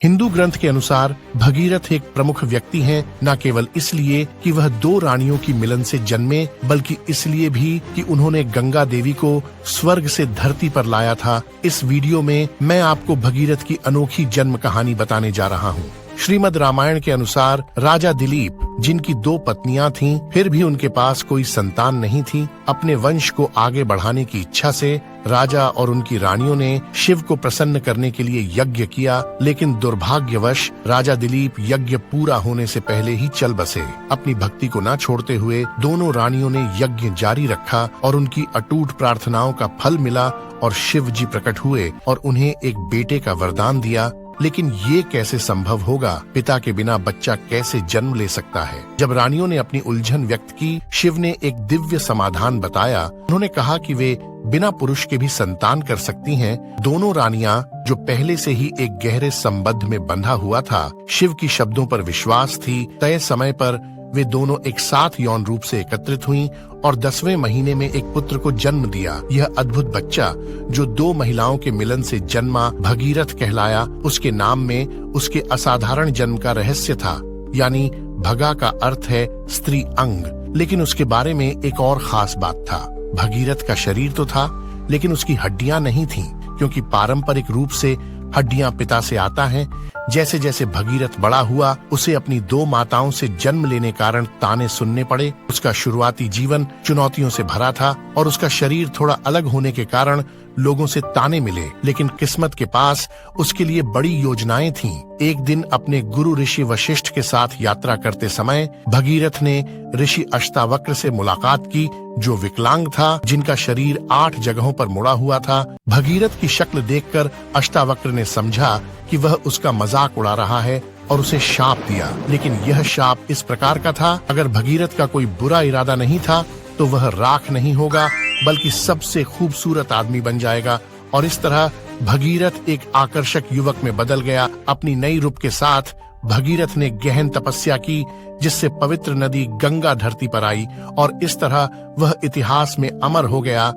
हिंदू ग्रंथ के अनुसार भगीरथ एक प्रमुख व्यक्ति हैं, न केवल इसलिए कि वह दो रानियों की मिलन से जन्मे, बल्कि इसलिए भी कि उन्होंने गंगा देवी को स्वर्ग से धरती पर लाया था। इस वीडियो में मैं आपको भगीरथ की अनोखी जन्म कहानी बताने जा रहा हूँ। श्रीमद् रामायण के अनुसार राजा दिलीप, जिनकी दो पत्नियां थीं, फिर भी उनके पास कोई संतान नहीं थी। अपने वंश को आगे बढ़ाने की इच्छा से राजा और उनकी रानियों ने शिव को प्रसन्न करने के लिए यज्ञ किया, लेकिन दुर्भाग्यवश राजा दिलीप यज्ञ पूरा होने से पहले ही चल बसे। अपनी भक्ति को न छोड़ते हुए दोनों रानियों ने यज्ञ जारी रखा और उनकी अटूट प्रार्थनाओं का फल मिला और शिव जी प्रकट हुए और उन्हें एक बेटे का वरदान दिया। लेकिन ये कैसे संभव होगा? पिता के बिना बच्चा कैसे जन्म ले सकता है? जब रानियों ने अपनी उलझन व्यक्त की, शिव ने एक दिव्य समाधान बताया। उन्होंने कहा कि वे बिना पुरुष के भी संतान कर सकती हैं। दोनों रानियां, जो पहले से ही एक गहरे संबंध में बंधा हुआ था, शिव की शब्दों पर विश्वास थी। तय समय पर वे दोनों एक साथ यौन रूप से एकत्रित हुईं और 10वें महीने में एक पुत्र को जन्म दिया। यह अद्भुत बच्चा, जो दो महिलाओं के मिलन से जन्मा, भगीरथ कहलाया। उसके नाम में उसके असाधारण जन्म का रहस्य था, यानी भगा का अर्थ है स्त्री अंग। लेकिन उसके बारे में एक और खास बात था। भगीरथ का शरीर तो था, लेकिन उसकी हड्डियां नहीं थीं, क्योंकि पारंपरिक रूप से हड्डियां पिता से आता है। जैसे जैसे भगीरथ बड़ा हुआ, उसे अपनी दो माताओं से जन्म लेने कारण ताने सुनने पड़े। उसका शुरुआती जीवन चुनौतियों से भरा था और उसका शरीर थोड़ा अलग होने के कारण लोगों से ताने मिले। लेकिन किस्मत के पास उसके लिए बड़ी योजनाएं थीं। एक दिन अपने गुरु ऋषि वशिष्ठ के साथ यात्रा करते समय भगीरथ ने ऋषि अष्टावक्र से मुलाकात की, जो विकलांग था, जिनका शरीर 8 जगहों पर मुड़ा हुआ था। भगीरथ की शक्ल देखकर अष्टावक्र ने समझा कि वह उसका मजाक उड़ा रहा है और उसे शाप दिया। लेकिन यह शाप इस प्रकार का था, अगर भगीरथ का कोई बुरा इरादा नहीं था तो वह राख नहीं होगा, बल्कि सबसे खूबसूरत आदमी बन जाएगा। और इस तरह भगीरथ एक आकर्षक युवक में बदल गया। अपनी नई रूप के साथ भगीरथ ने गहन तपस्या की, जिससे पवित्र नदी गंगा धरती पर आई और इस तरह वह इतिहास में अमर हो गया।